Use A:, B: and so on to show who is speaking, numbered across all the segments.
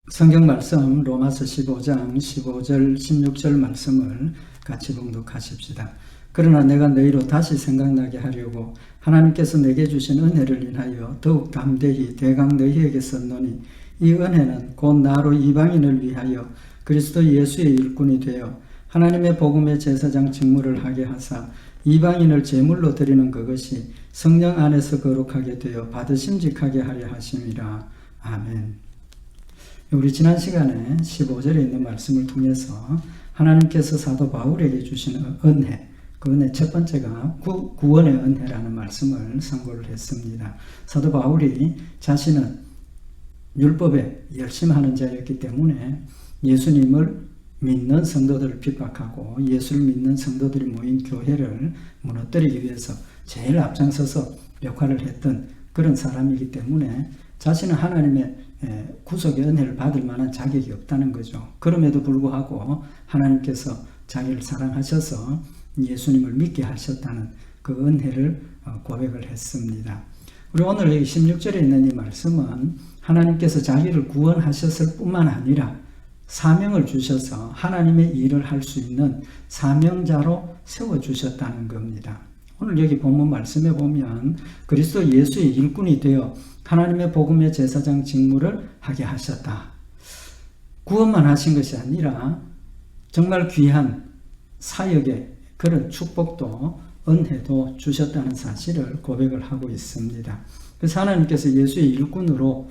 A: 성경 말씀 로마서 15장 15절 16절 말씀을 같이 봉독하십시다. 그러나 내가 너희로 다시 생각나게 하려고 하나님께서 내게 주신 은혜를 인하여 더욱 담대히 대강 너희에게 썼노니 이 은혜는 곧 나로 이방인을 위하여 그리스도 예수의 일꾼이 되어 하나님의 복음의 제사장 직무를 하게 하사 이방인을 제물로 드리는 그것이 성령 안에서 거룩하게 되어 받으심직하게 하려 하심이라. 아멘. 우리 지난 시간에 15절에 있는 말씀을 통해서 하나님께서 사도 바울에게 주신 은혜, 그 은혜 첫 번째가 구원의 은혜라는 말씀을 선고를 했습니다. 사도 바울이 자신은 율법에 열심하는 자였기 때문에 예수님을 믿는 성도들을 핍박하고 예수를 믿는 성도들이 모인 교회를 무너뜨리기 위해서 제일 앞장서서 역할을 했던 그런 사람이기 때문에 자신은 하나님의 구속의 은혜를 받을 만한 자격이 없다는 거죠. 그럼에도 불구하고 하나님께서 자기를 사랑하셔서 예수님을 믿게 하셨다는 그 은혜를 고백을 했습니다. 우리 오늘 여기 16절에 있는 이 말씀은 하나님께서 자기를 구원하셨을 뿐만 아니라 사명을 주셔서 하나님의 일을 할 수 있는 사명자로 세워주셨다는 겁니다. 오늘 여기 본문 말씀에 보면 그리스도 예수의 일꾼이 되어 하나님의 복음의 제사장 직무를 하게 하셨다. 구원만 하신 것이 아니라 정말 귀한 사역의 그런 축복도 은혜도 주셨다는 사실을 고백을 하고 있습니다. 그래서 하나님께서 예수의 일꾼으로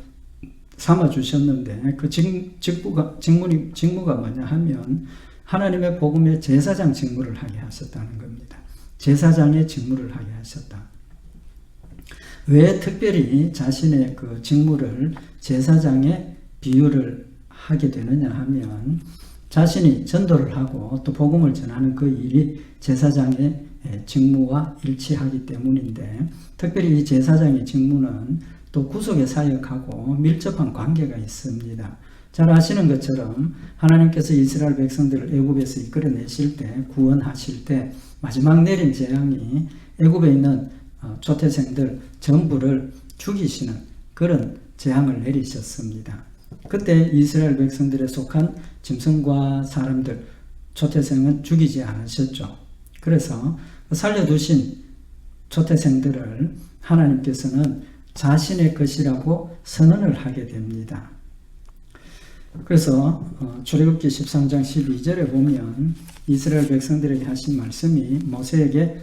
A: 삼아주셨는데 그 직무가 뭐냐 하면 하나님의 복음의 제사장 직무를 하게 하셨다는 겁니다. 제사장의 직무를 하게 하셨다. 왜 특별히 자신의 그 직무를 제사장의 비유를 하게 되느냐 하면 자신이 전도를 하고 또 복음을 전하는 그 일이 제사장의 직무와 일치하기 때문인데 특별히 이 제사장의 직무는 또 구속의 사역하고 밀접한 관계가 있습니다. 잘 아시는 것처럼 하나님께서 이스라엘 백성들을 애굽에서 이끌어내실 때 구원하실 때 마지막 내린 재앙이 애굽에 있는 초태생들 전부를 죽이시는 그런 재앙을 내리셨습니다. 그때 이스라엘 백성들에 속한 짐승과 사람들, 초태생은 죽이지 않으셨죠. 그래서 살려두신 초태생들을 하나님께서는 자신의 것이라고 선언을 하게 됩니다. 그래서 출애굽기 13장 12절에 보면 이스라엘 백성들에게 하신 말씀이 모세에게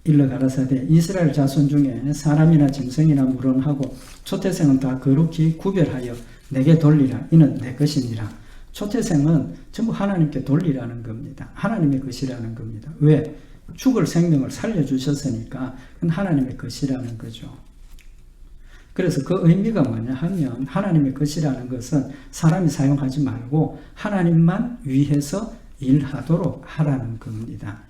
A: 일러 가라사대 이스라엘 자손 중에 사람이나 짐승이나 물론하고 초태생은 다 거룩히 구별하여 내게 돌리라. 이는 내 것이니라. 초태생은 전부 하나님께 돌리라는 겁니다. 하나님의 것이라는 겁니다. 왜? 죽을 생명을 살려주셨으니까 그건 하나님의 것이라는 거죠. 그래서 그 의미가 뭐냐 하면 하나님의 것이라는 것은 사람이 사용하지 말고 하나님만 위해서 일하도록 하라는 겁니다.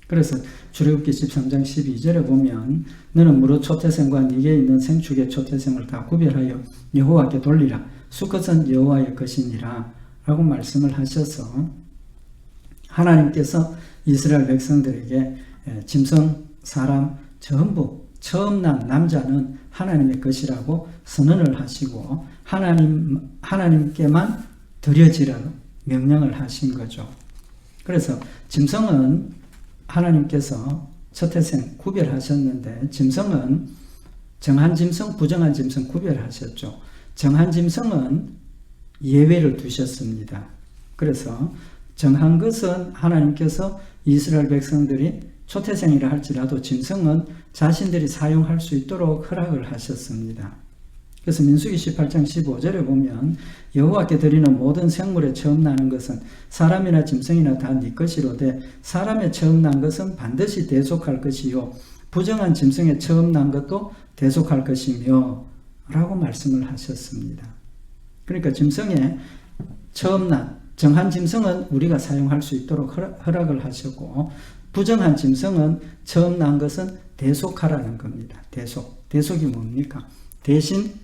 A: 그래서 출애굽기 13장 12절에 보면 너는 무릇 초태생과 네게 있는 생축의 초태생을 다 구별하여 여호와께 돌리라. 수컷은 여호와의 것이니라 라고 말씀을 하셔서 하나님께서 이스라엘 백성들에게 짐승, 사람 전부 처음 난 남자는 하나님의 것이라고 선언을 하시고 하나님께만 드려지라고 명령을 하신 거죠. 그래서 짐승은 하나님께서 초태생 구별하셨는데 짐승은 정한 짐승, 부정한 짐승 구별하셨죠. 정한 짐승은 예외를 두셨습니다. 그래서 정한 것은 하나님께서 이스라엘 백성들이 초태생이라 할지라도 짐승은 자신들이 사용할 수 있도록 허락을 하셨습니다. 그래서 민수기 18장 15절에 보면 여호와께 드리는 모든 생물에 처음 나는 것은 사람이나 짐승이나 다 네 것이로되 사람의 처음 난 것은 반드시 대속할 것이요 부정한 짐승의 처음 난 것도 대속할 것이며 라고 말씀을 하셨습니다. 그러니까 짐승의 처음 난 정한 짐승은 우리가 사용할 수 있도록 허락을 하셨고 부정한 짐승은 처음 난 것은 대속하라는 겁니다. 대속이 뭡니까? 대신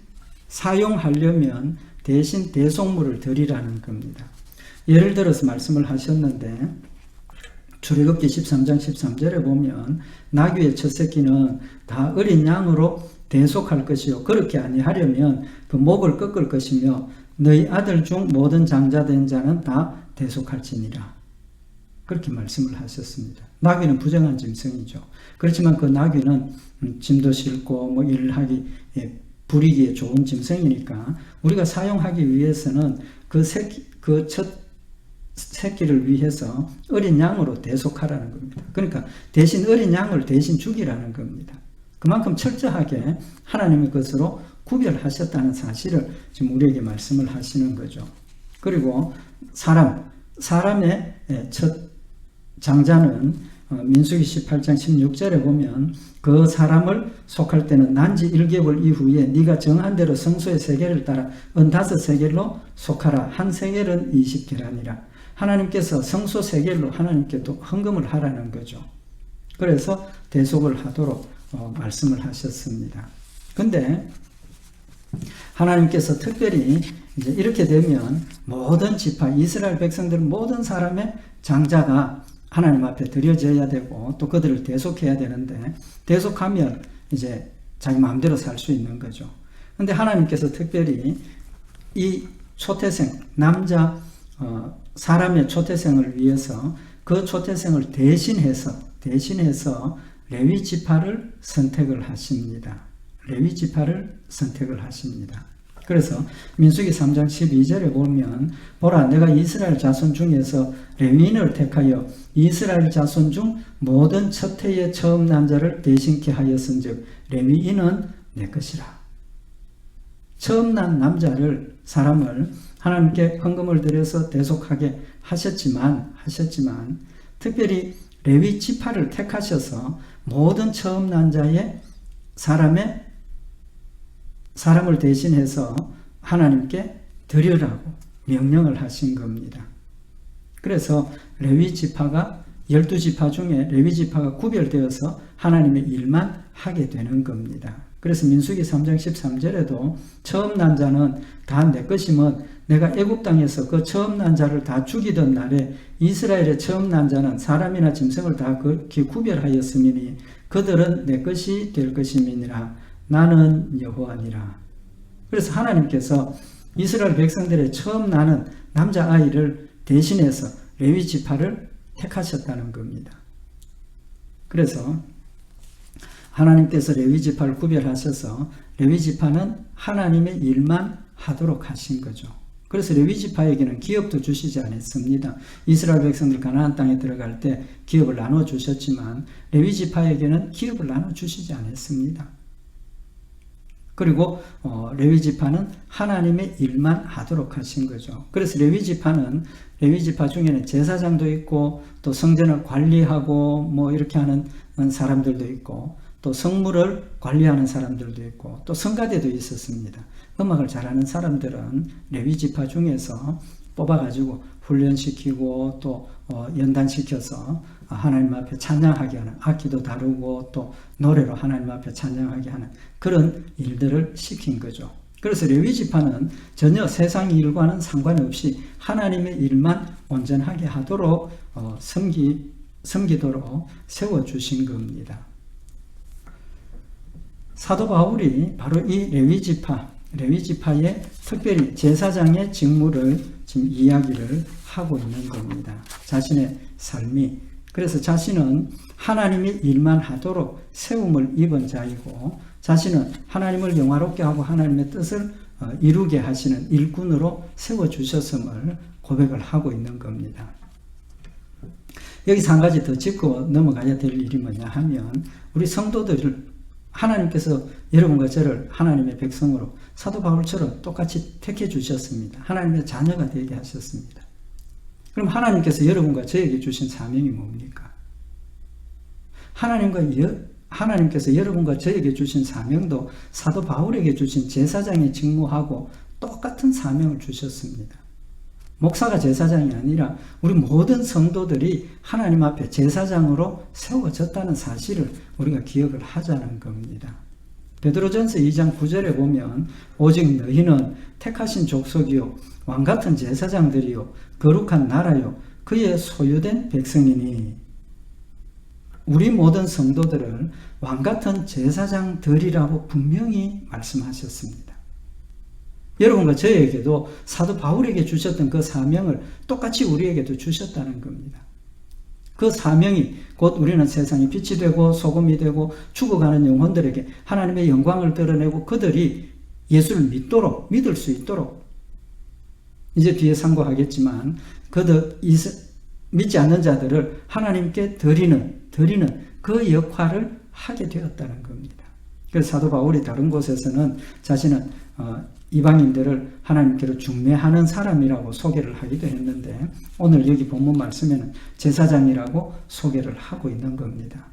A: 사용하려면 대신 대속물을 드리라는 겁니다. 예를 들어서 말씀을 하셨는데 출애굽기 13장 13절에 보면 나귀의 첫 새끼는 다 어린 양으로 대속할 것이요 그렇게 아니하려면 그 목을 꺾을 것이며 너희 아들 중 모든 장자된 자는 다 대속할지니라. 그렇게 말씀을 하셨습니다. 나귀는 부정한 짐승이죠. 그렇지만 그 나귀는 짐도 싣고 뭐 일하기 부리기에 좋은 짐승이니까 우리가 사용하기 위해서는 그 첫 새끼를 위해서 어린 양으로 대속하라는 겁니다. 그러니까 대신 어린 양을 대신 죽이라는 겁니다. 그만큼 철저하게 하나님의 것으로 구별하셨다는 사실을 지금 우리에게 말씀을 하시는 거죠. 그리고 사람의 첫 장자는 민수기 18장 16절에 보면 그 사람을 속할 때는 난지 1개월 이후에 네가 정한 대로 성소의 세겔을 따라 은 5세겔로 속하라. 한 세겔은 20계란이라. 하나님께서 성소 세겔로 하나님께 또 헌금을 하라는 거죠. 그래서 대속을 하도록 말씀을 하셨습니다. 근데 하나님께서 특별히 이제 이렇게 되면 모든 지파, 이스라엘 백성들 모든 사람의 장자가 하나님 앞에 드려져야 되고 또 그들을 대속해야 되는데 대속하면 이제 자기 마음대로 살 수 있는 거죠. 근데 하나님께서 특별히 이 초태생, 사람의 초태생을 위해서 그 초태생을 대신해서 레위 지파를 선택을 하십니다. 레위 지파를 선택을 하십니다. 그래서 민수기 3장 12절에 보면 보라 내가 이스라엘 자손 중에서 레위인을 택하여 이스라엘 자손 중 모든 첫 해의 처음 난 자를 대신케 하였은즉 레위인은 내 것이라. 처음 난 남자를 사람을 하나님께 헌금을 드려서 대속하게 하셨지만 특별히 레위 지파를 택하셔서 모든 처음 난 자의 사람을 대신해서 하나님께 드리라고 명령을 하신 겁니다. 그래서 레위 지파가 12지파 중에 레위 지파가 구별되어서 하나님의 일만 하게 되는 겁니다. 그래서 민수기 3장 13절에도 처음 난 자는 다 내 것이면 내가 애굽 땅에서 그 처음 난 자를 다 죽이던 날에 이스라엘의 처음 난 자는 사람이나 짐승을 다 그렇게 구별하였으니 그들은 내 것이 될 것임이니라. 나는 여호와니라. 그래서 하나님께서 이스라엘 백성들의 처음 나는 남자아이를 대신해서 레위 지파를 택하셨다는 겁니다. 그래서 하나님께서 레위 지파를 구별하셔서 레위 지파는 하나님의 일만 하도록 하신 거죠. 그래서 레위 지파에게는 기업도 주시지 않았습니다. 이스라엘 백성들 가나안 땅에 들어갈 때 기업을 나눠 주셨지만 레위 지파에게는 기업을 나눠 주시지 않았습니다. 그리고 레위 지파는 하나님의 일만 하도록 하신 거죠. 그래서 레위 지파 중에는 제사장도 있고 또 성전을 관리하고 뭐 이렇게 하는 사람들도 있고 또 성물을 관리하는 사람들도 있고 또 성가대도 있었습니다. 음악을 잘하는 사람들은 레위 지파 중에서 뽑아가지고 훈련시키고 또 연단시켜서 하나님 앞에 찬양하게 하는, 악기도 다루고 또 노래로 하나님 앞에 찬양하게 하는 그런 일들을 시킨 거죠. 그래서 레위 지파는 전혀 세상 일과는 상관없이 하나님의 일만 온전하게 하도록 섬기도록 세워주신 겁니다. 사도 바울이 바로 이 레위 지파의 특별히 제사장의 직무를 지금 이야기를 하고 있는 겁니다. 자신의 삶이. 그래서 자신은 하나님의 일만 하도록 세움을 입은 자이고 자신은 하나님을 영화롭게 하고 하나님의 뜻을 이루게 하시는 일꾼으로 세워주셨음을 고백을 하고 있는 겁니다. 여기서 한 가지 더 짚고 넘어가야 될 일이 뭐냐 하면 우리 성도들을 하나님께서 여러분과 저를 하나님의 백성으로 사도 바울처럼 똑같이 택해 주셨습니다. 하나님의 자녀가 되게 하셨습니다. 그럼 하나님께서 여러분과 저에게 주신 사명이 뭡니까? 하나님께서 여러분과 저에게 주신 사명도 사도 바울에게 주신 제사장의 직무하고 똑같은 사명을 주셨습니다. 목사가 제사장이 아니라 우리 모든 성도들이 하나님 앞에 제사장으로 세워졌다는 사실을 우리가 기억을 하자는 겁니다. 베드로전서 2장 9절에 보면 오직 너희는 택하신 족속이요 왕같은 제사장들이요 거룩한 나라요 그의 소유된 백성이니 우리 모든 성도들을 왕같은 제사장들이라고 분명히 말씀하셨습니다. 여러분과 저에게도 사도 바울에게 주셨던 그 사명을 똑같이 우리에게도 주셨다는 겁니다. 그 사명이 곧 우리는 세상의 빛이 되고 소금이 되고 죽어가는 영혼들에게 하나님의 영광을 드러내고 그들이 예수를 믿을 수 있도록, 이제 뒤에 상고하겠지만 믿지 않는 자들을 하나님께 드리는 그 역할을 하게 되었다는 겁니다. 그래서 사도 바울이 다른 곳에서는 자신은 이방인들을 하나님께로 중매하는 사람이라고 소개를 하기도 했는데, 오늘 여기 본문 말씀에는 제사장이라고 소개를 하고 있는 겁니다.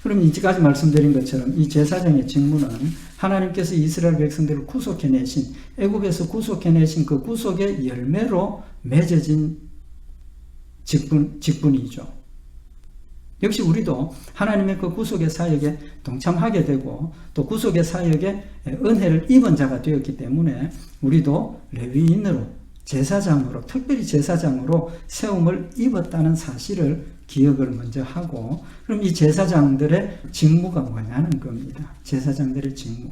A: 그럼 이제까지 말씀드린 것처럼 이 제사장의 직무는 하나님께서 이스라엘 백성들을 구속해내신, 애굽에서 구속해내신 그 구속의 열매로 맺어진 직분이죠. 역시 우리도 하나님의 그 구속의 사역에 동참하게 되고 또 구속의 사역에 은혜를 입은 자가 되었기 때문에 우리도 레위인으로, 제사장으로, 특별히 제사장으로 세움을 입었다는 사실을 기억을 먼저 하고, 그럼 이 제사장들의 직무가 뭐냐는 겁니다. 제사장들의 직무.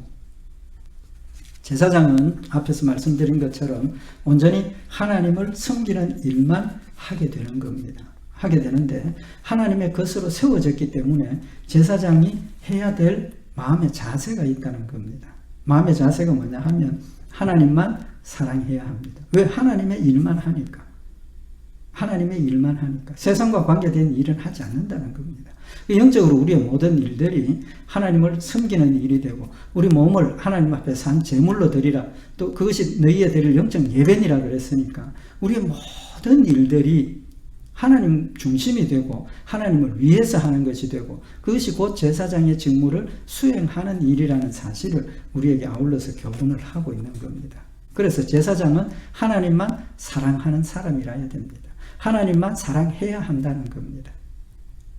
A: 제사장은 앞에서 말씀드린 것처럼 온전히 하나님을 섬기는 일만 하게 되는 겁니다. 하게 되는데, 하나님의 것으로 세워졌기 때문에 제사장이 해야 될 마음의 자세가 있다는 겁니다. 마음의 자세가 뭐냐 하면 하나님만 사랑해야 합니다. 왜? 하나님의 일만 하니까. 하나님의 일만 하니까. 세상과 관계된 일은 하지 않는다는 겁니다. 영적으로 우리의 모든 일들이 하나님을 섬기는 일이 되고, 우리 몸을 하나님 앞에 산 제물로 드리라, 또 그것이 너희에 드릴 영적 예배니라 그랬으니까 우리의 모든 일들이 하나님 중심이 되고 하나님을 위해서 하는 것이 되고, 그것이 곧 제사장의 직무를 수행하는 일이라는 사실을 우리에게 아울러서 교훈을 하고 있는 겁니다. 그래서 제사장은 하나님만 사랑하는 사람이라야 됩니다. 하나님만 사랑해야 한다는 겁니다.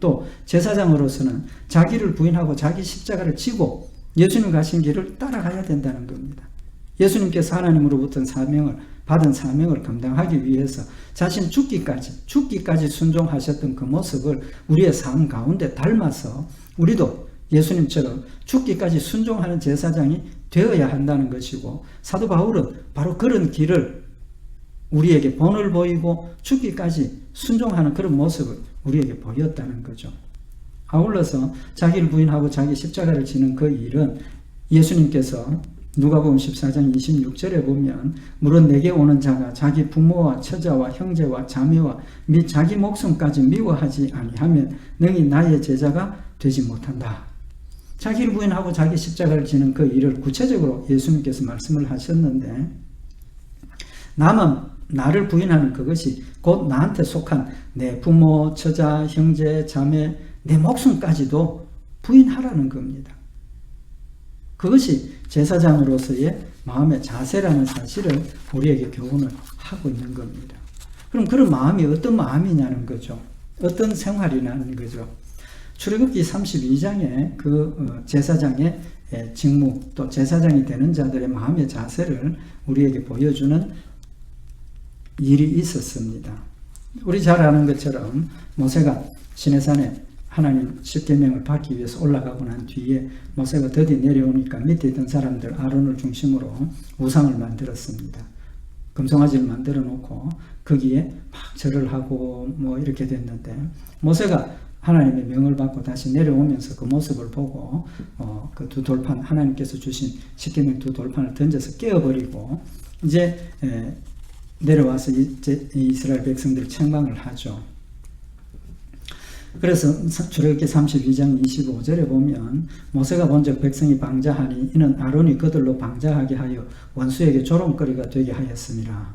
A: 또 제사장으로서는 자기를 부인하고 자기 십자가를 지고 예수님 가신 길을 따라가야 된다는 겁니다. 예수님께서 하나님으로부터 받은 사명을 감당하기 위해서 자신 죽기까지 순종하셨던 그 모습을 우리의 삶 가운데 닮아서 우리도 예수님처럼 죽기까지 순종하는 제사장이 되어야 한다는 것이고, 사도 바울은 바로 그런 길을 우리에게 본을 보이고 죽기까지 순종하는 그런 모습을 우리에게 보였다는 거죠. 아울러서 자기를 부인하고 자기 십자가를 지는 그 일은 예수님께서 누가복음 14장 26절에 보면, 물은 내게 오는 자가 자기 부모와 처자와 형제와 자매와 및 자기 목숨까지 미워하지 아니하면 능히 나의 제자가 되지 못한다. 자기를 부인하고 자기 십자가를 지는 그 일을 구체적으로 예수님께서 말씀을 하셨는데, 나를 부인하는 그것이 곧 나한테 속한 내 부모, 처자, 형제, 자매, 내 목숨까지도 부인하라는 겁니다. 그것이 제사장으로서의 마음의 자세라는 사실을 우리에게 교훈을 하고 있는 겁니다. 그럼 그런 마음이 어떤 마음이냐는 거죠. 어떤 생활이냐는 거죠. 출애굽기 32장에 그 제사장의 직무, 또 제사장이 되는 자들의 마음의 자세를 우리에게 보여주는 일이 있었습니다. 우리 잘 아는 것처럼 모세가 시내산에 하나님 십계명을 받기 위해서 올라가고 난 뒤에 모세가 드디어 내려오니까 밑에 있던 사람들 아론을 중심으로 우상을 만들었습니다. 금송아지를 만들어 놓고 거기에 막 절을 하고 뭐 이렇게 됐는데, 모세가 하나님의 명을 받고 다시 내려오면서 그 모습을 보고 그 두 돌판, 하나님께서 주신 십계명 두 돌판을 던져서 깨어버리고 이제 내려와서 이제 이스라엘 백성들을 책망을 하죠. 그래서 출애굽기 32장 25절에 보면, 모세가 본즉 백성이 방자하니 이는 아론이 그들로 방자하게 하여 원수에게 조롱거리가 되게 하였습니다.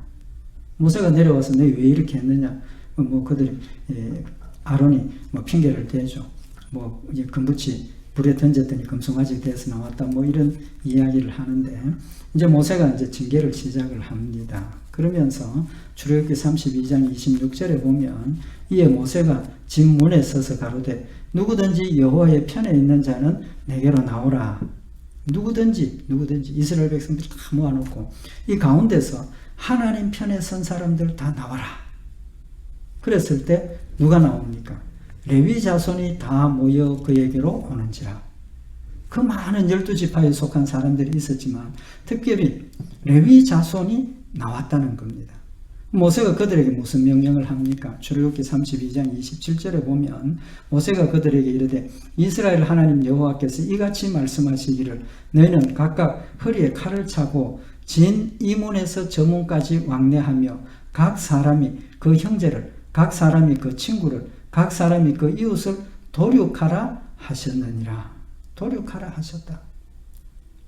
A: 모세가 내려와서 너희 왜 이렇게 했느냐, 그들이 아론이 핑계를 대죠. 이제 금붙이 불에 던졌더니 금송아지 돼서 나왔다, 이런 이야기를 하는데, 이제 모세가 이제 징계를 시작을 합니다. 그러면서 출애굽기 32장 26절에 보면, 이에 모세가 집 문에 서서 가로되 누구든지 여호와의 편에 있는 자는 내게로 나오라. 누구든지 이스라엘 백성들이 다 모아놓고 이 가운데서 하나님 편에 선 사람들 다 나와라. 그랬을 때 누가 나옵니까? 레위 자손이 다 모여 그에게로 오는지라. 그 많은 12지파에 속한 사람들이 있었지만 특별히 레위 자손이 나왔다는 겁니다. 모세가 그들에게 무슨 명령을 합니까? 출애굽기 32장 27절에 보면 모세가 그들에게 이르되 이스라엘 하나님 여호와께서 이같이 말씀하시기를 너희는 각각 허리에 칼을 차고 진 이 문에서 저 문까지 왕래하며 각 사람이 그 형제를, 각 사람이 그 친구를, 각 사람이 그 이웃을 도륙하라 하셨느니라. 도륙하라 하셨다.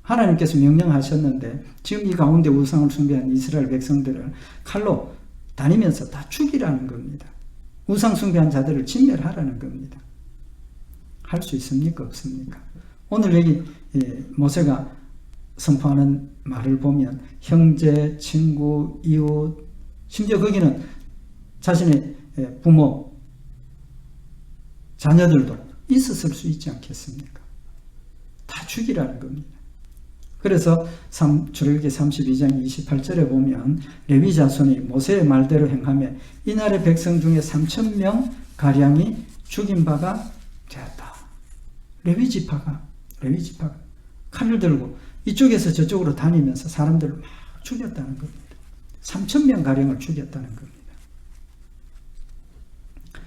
A: 하나님께서 명령하셨는데 지금 이 가운데 우상을 숭배한 이스라엘 백성들을 칼로 다니면서 다 죽이라는 겁니다. 우상 숭배한 자들을 진멸하라는 겁니다. 할 수 있습니까? 없습니까? 오늘 여기 모세가 선포하는 말을 보면 형제, 친구, 이웃, 심지어 거기는 자신의 부모, 자녀들도 있었을 수 있지 않겠습니까? 다 죽이라는 겁니다. 그래서 출애굽기 32장 28절에 보면 레위 자손이 모세의 말대로 행하며 이날의 백성 중에 3,000명 가량이 죽인 바가 되었다. 레위 지파가 칼을 들고 이쪽에서 저쪽으로 다니면서 사람들을 막 죽였다는 겁니다. 3,000명 가량을 죽였다는 겁니다.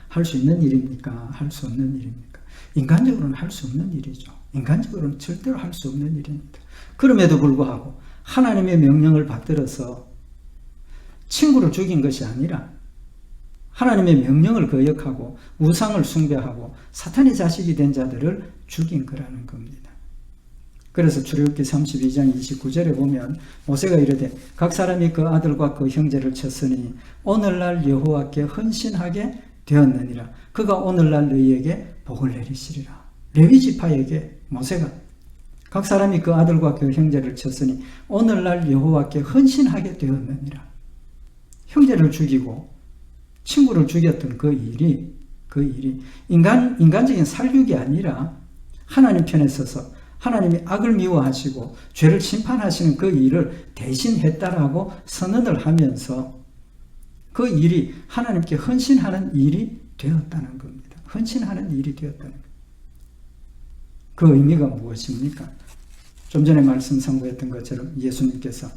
A: 할 수 있는 일입니까? 할 수 없는 일입니까? 인간적으로는 할 수 없는 일이죠. 인간적으로는 절대로 할 수 없는 일입니다. 그럼에도 불구하고 하나님의 명령을 받들어서 친구를 죽인 것이 아니라 하나님의 명령을 거역하고 우상을 숭배하고 사탄의 자식이 된 자들을 죽인 거라는 겁니다. 그래서 출애굽기 32장 29절에 보면 모세가 이르되 각 사람이 그 아들과 그 형제를 쳤으니 오늘날 여호와께 헌신하게 되었느니라. 그가 오늘날 너희에게 복을 내리시리라. 레위 지파에게 모세가 각 사람이 그 아들과 그 형제를 쳤으니 오늘날 여호와께 헌신하게 되었느니라. 형제를 죽이고 친구를 죽였던 그 일이 인간적인 살육이 아니라 하나님 편에 서서 하나님이 악을 미워하시고 죄를 심판하시는 그 일을 대신했다라고 선언을 하면서 그 일이 하나님께 헌신하는 일이 되었다는 겁니다. 헌신하는 일이 되었다는 겁니다. 그 의미가 무엇입니까? 좀 전에 말씀 선고했던 것처럼 예수님께서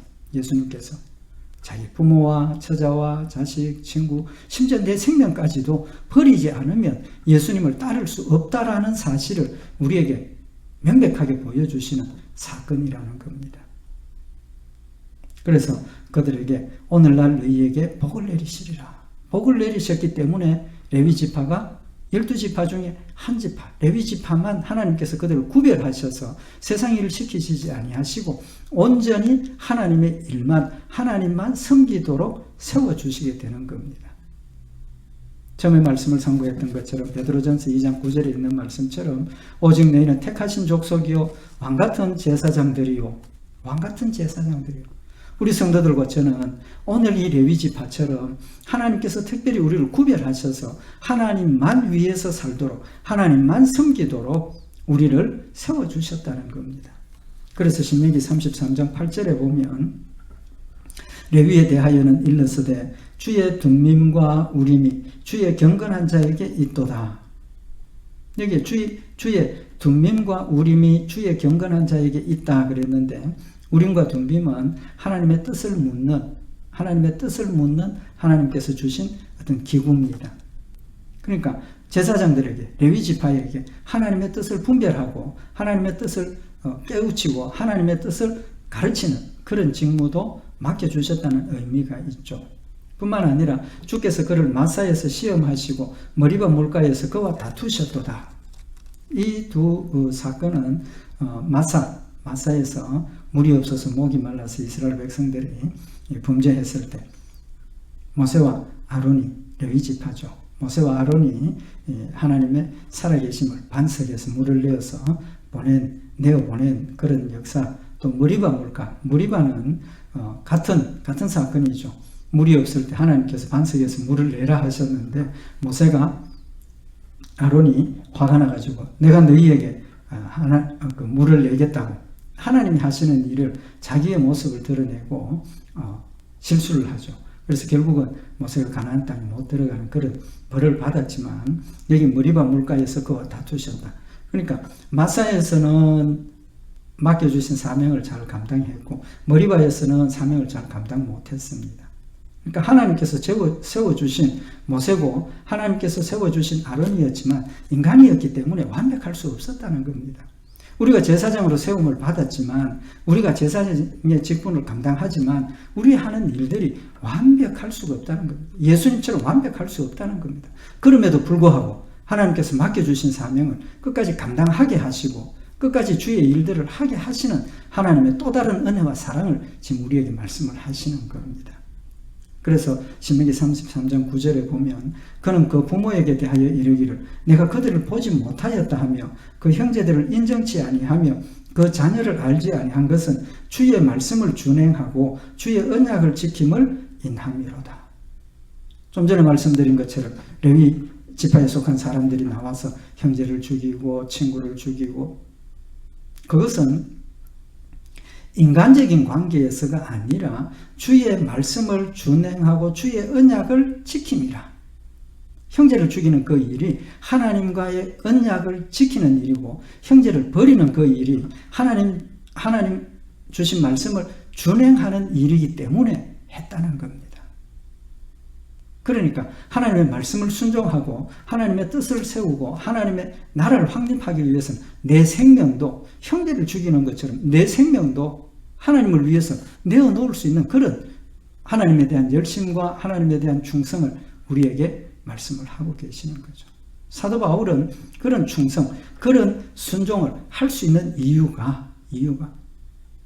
A: 자기 부모와 처자와 자식, 친구, 심지어 내 생명까지도 버리지 않으면 예수님을 따를 수 없다라는 사실을 우리에게 명백하게 보여주시는 사건이라는 겁니다. 그래서 그들에게 오늘날 너희에게 복을 내리시리라. 복을 내리셨기 때문에 레위 지파가 12지파 중에 한 지파, 레위 지파만 하나님께서 그들을 구별하셔서 세상 일을 시키시지 아니하시고 온전히 하나님의 일만, 하나님만 섬기도록 세워주시게 되는 겁니다. 처음에 말씀을 선고했던 것처럼 베드로전서 2장 9절에 있는 말씀처럼 오직 너희는 택하신 족속이요 왕같은 제사장들이요 우리 성도들과 저는 오늘 이 레위 지파처럼 하나님께서 특별히 우리를 구별하셔서 하나님만 위해서 살도록 하나님만 섬기도록 우리를 세워주셨다는 겁니다. 그래서 신명기 33장 8절에 보면 레위에 대하여는 일러서되 주의 둠밈과 우림이 주의 경건한 자에게 있도다. 여기에 주의 둠밈과 우림이 주의 경건한 자에게 있다 그랬는데 우림과 둠빔은 하나님의 뜻을 묻는 하나님께서 주신 어떤 기구입니다. 그러니까 제사장들에게 레위 지파에게 하나님의 뜻을 분별하고 하나님의 뜻을 깨우치고 하나님의 뜻을 가르치는 그런 직무도 맡겨주셨다는 의미가 있죠. 뿐만 아니라 주께서 그를 마사에서 시험하시고 머리바 물가에서 그와 다투셨도다. 이 두 사건은 마사에서 물이 없어서 목이 말라서 이스라엘 백성들이 범죄했을 때 모세와 아론이 레위 지파죠. 모세와 아론이 하나님의 살아계심을 반석에서 물을 내어서 내어보낸 그런 역사, 또 머리바 물가, 머리바는 같은 사건이죠. 물이 없을 때 하나님께서 반석에서 물을 내라 하셨는데 모세가 아론이 화가 나가지고 내가 너희에게 물을 내겠다고 하나님이 하시는 일을 자기의 모습을 드러내고 실수를 하죠. 그래서 결국은 모세가 가나안 땅에 못 들어가는 그런 벌을 받았지만 여기 머리바 물가에서 그와 다투셨다. 그러니까 마사에서는 맡겨주신 사명을 잘 감당했고 머리바에서는 사명을 잘 감당 못했습니다. 그러니까 하나님께서 세워주신 모세고 하나님께서 세워주신 아론이었지만 인간이었기 때문에 완벽할 수 없었다는 겁니다. 우리가 제사장으로 세움을 받았지만 우리가 제사장의 직분을 감당하지만 우리 하는 일들이 완벽할 수가 없다는 겁니다. 예수님처럼 완벽할 수 없다는 겁니다. 그럼에도 불구하고 하나님께서 맡겨주신 사명을 끝까지 감당하게 하시고 끝까지 주의 일들을 하게 하시는 하나님의 또 다른 은혜와 사랑을 지금 우리에게 말씀을 하시는 겁니다. 그래서 신명기 33장 9절에 보면 그는 그 부모에게 대하여 이르기를 내가 그들을 보지 못하였다 하며 그 형제들을 인정치 아니하며 그 자녀를 알지 아니한 것은 주의 말씀을 준행하고 주의 언약을 지킴을 인함이로다. 좀 전에 말씀드린 것처럼 레위 지파에 속한 사람들이 나와서 형제를 죽이고 친구를 죽이고 그것은 인간적인 관계에서가 아니라 주의 말씀을 준행하고 주의 언약을 지킴이라. 형제를 죽이는 그 일이 하나님과의 언약을 지키는 일이고 형제를 버리는 그 일이 하나님 주신 말씀을 준행하는 일이기 때문에 했다는 겁니다. 그러니까 하나님의 말씀을 순종하고 하나님의 뜻을 세우고 하나님의 나라를 확립하기 위해서는 내 생명도 형제를 죽이는 것처럼 내 생명도 하나님을 위해서 내어놓을 수 있는 그런 하나님에 대한 열심과 하나님에 대한 충성을 우리에게 말씀을 하고 계시는 거죠. 사도 바울은 그런 충성, 그런 순종을 할 수 있는 이유가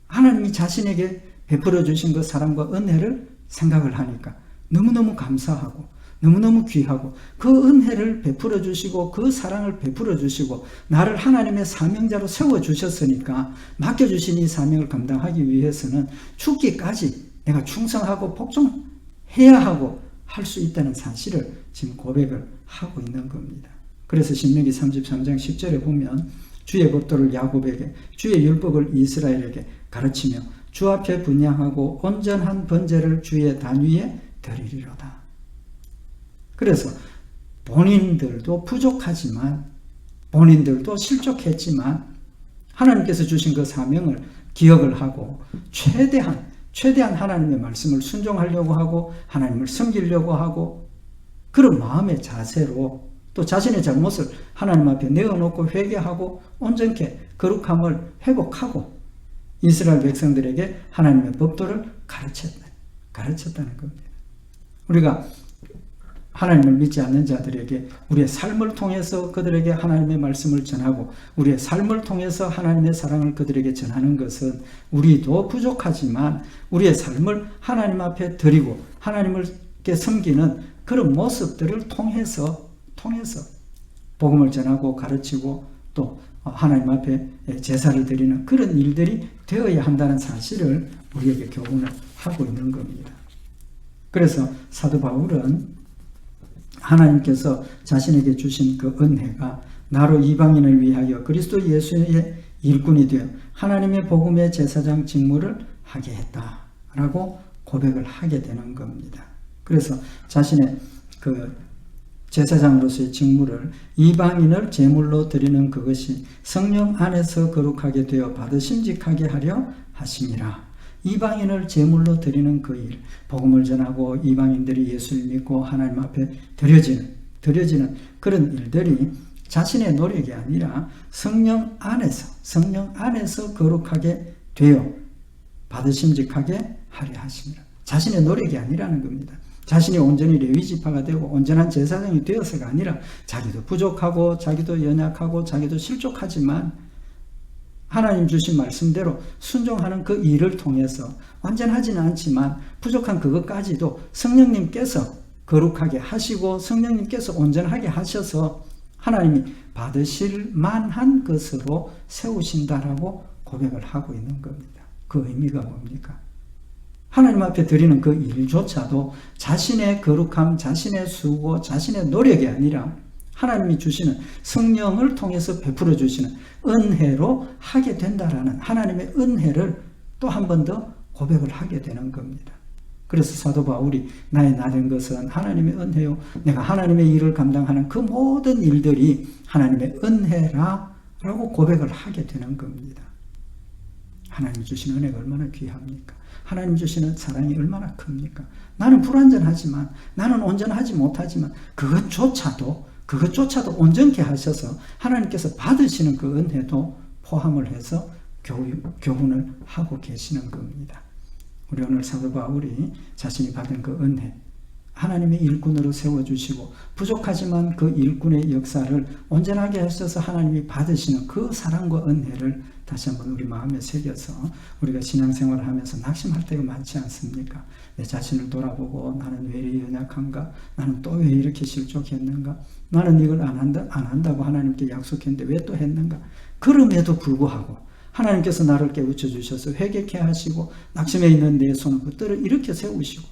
A: 하나님이 자신에게 베풀어 주신 그 사랑과 은혜를 생각을 하니까 너무너무 감사하고 너무너무 귀하고 그 은혜를 베풀어 주시고 그 사랑을 베풀어 주시고 나를 하나님의 사명자로 세워 주셨으니까 맡겨주신 이 사명을 감당하기 위해서는 죽기까지 내가 충성하고 복종해야 하고 할 수 있다는 사실을 지금 고백을 하고 있는 겁니다. 그래서 신명기 33장 10절에 보면 주의 법도를 야곱에게 주의 율법을 이스라엘에게 가르치며 주 앞에 분향하고 온전한 번제를 주의 단 위에 드리리로다. 그래서 본인들도 부족하지만 본인들도 실족했지만 하나님께서 주신 그 사명을 기억을 하고 최대한 하나님의 말씀을 순종하려고 하고 하나님을 섬기려고 하고 그런 마음의 자세로 또 자신의 잘못을 하나님 앞에 내어놓고 회개하고 온전케 거룩함을 회복하고 이스라엘 백성들에게 하나님의 법도를 가르쳤다는 겁니다. 우리가 하나님을 믿지 않는 자들에게 우리의 삶을 통해서 그들에게 하나님의 말씀을 전하고 우리의 삶을 통해서 하나님의 사랑을 그들에게 전하는 것은 우리도 부족하지만 우리의 삶을 하나님 앞에 드리고 하나님께 섬기는 그런 모습들을 통해서 복음을 전하고 가르치고 또 하나님 앞에 제사를 드리는 그런 일들이 되어야 한다는 사실을 우리에게 교훈을 하고 있는 겁니다. 그래서 사도 바울은 하나님께서 자신에게 주신 그 은혜가 나로 이방인을 위하여 그리스도 예수의 일꾼이 되어 하나님의 복음의 제사장 직무를 하게 했다라고 고백을 하게 되는 겁니다. 그래서 자신의 그 제사장으로서의 직무를 이방인을 제물로 드리는 그것이 성령 안에서 거룩하게 되어 받으심직하게 하려 하심이라. 이방인을 제물로 드리는 그 일, 복음을 전하고 이방인들이 예수를 믿고 하나님 앞에 드려지는 그런 일들이 자신의 노력이 아니라 성령 안에서 거룩하게 되어 받으심직하게 하려 하심이라. 자신의 노력이 아니라는 겁니다. 자신이 온전히 레위 지파가 되고 온전한 제사장이 되어서가 아니라 자기도 부족하고 자기도 연약하고 자기도 실족하지만 하나님 주신 말씀대로 순종하는 그 일을 통해서 완전하지는 않지만 부족한 그것까지도 성령님께서 거룩하게 하시고 성령님께서 온전하게 하셔서 하나님이 받으실 만한 것으로 세우신다라고 고백을 하고 있는 겁니다. 그 의미가 뭡니까? 하나님 앞에 드리는 그 일조차도 자신의 거룩함, 자신의 수고, 자신의 노력이 아니라 하나님이 주시는 성령을 통해서 베풀어 주시는 은혜로 하게 된다라는 하나님의 은혜를 또 한 번 더 고백을 하게 되는 겁니다. 그래서 사도 바울이 나의 나된 것은 하나님의 은혜요 내가 하나님의 일을 감당하는 그 모든 일들이 하나님의 은혜라고 고백을 하게 되는 겁니다. 하나님 주신 은혜가 얼마나 귀합니까? 하나님 주시는 사랑이 얼마나 큽니까? 나는 불완전하지만, 나는 온전하지 못하지만 그것조차도 온전케 하셔서 하나님께서 받으시는 그 은혜도 포함을 해서 교훈을 하고 계시는 겁니다. 우리 오늘 사도 바울이 자신이 받은 그 은혜, 하나님의 일꾼으로 세워주시고 부족하지만 그 일꾼의 역사를 온전하게 하셔서 하나님이 받으시는 그 사랑과 은혜를 다시 한번 우리 마음에 새겨서 우리가 신앙생활을 하면서 낙심할 때가 많지 않습니까? 내 자신을 돌아보고 나는 왜 이렇게 연약한가? 나는 또 왜 이렇게 실족했는가? 나는 이걸 안 한다고 하나님께 약속했는데 왜 또 했는가? 그럼에도 불구하고 하나님께서 나를 깨우쳐 주셔서 회개케 하시고 낙심해 있는 내 손을 붙들어 일으켜 세우시고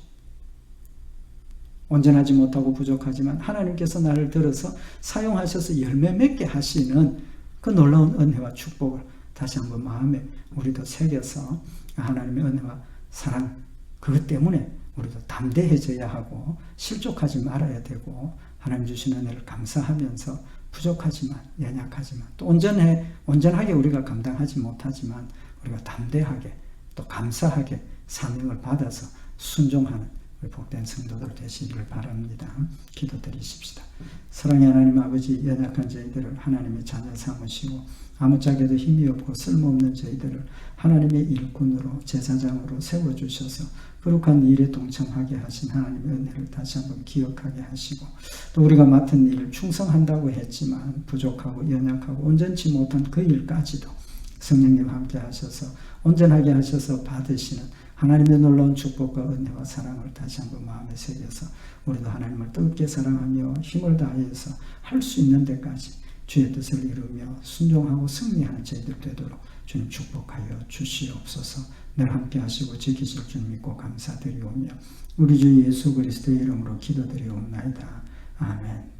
A: 온전하지 못하고 부족하지만 하나님께서 나를 들어서 사용하셔서 열매 맺게 하시는 그 놀라운 은혜와 축복을 다시 한번 마음에 우리도 새겨서 하나님의 은혜와 사랑, 그것 때문에 우리도 담대해져야 하고 실족하지 말아야 되고 하나님 주신 은혜를 감사하면서 부족하지만 연약하지만 또 온전하게 우리가 감당하지 못하지만 우리가 담대하게 또 감사하게 사명을 받아서 순종하는 우리 복된 성도들 되시기를 바랍니다. 기도드리십시다. 사랑의 하나님 아버지, 연약한 저희들을 하나님의 자녀 삼으시고 아무짝에도 힘이 없고 쓸모없는 저희들을 하나님의 일꾼으로 제사장으로 세워주셔서 거룩한 일에 동참하게 하신 하나님의 은혜를 다시 한번 기억하게 하시고 또 우리가 맡은 일을 충성한다고 했지만 부족하고 연약하고 온전치 못한 그 일까지도 성령님 함께 하셔서 온전하게 하셔서 받으시는 하나님의 놀라운 축복과 은혜와 사랑을 다시 한번 마음에 새겨서 우리도 하나님을 뜨겁게 사랑하며 힘을 다해서 할 수 있는 데까지 주의 뜻을 이루며 순종하고 승리하는 저희들 되도록 주님 축복하여 주시옵소서. 늘 함께 하시고 지키실 줄 믿고 감사드리오며 우리 주 예수 그리스도의 이름으로 기도드리옵나이다. 아멘.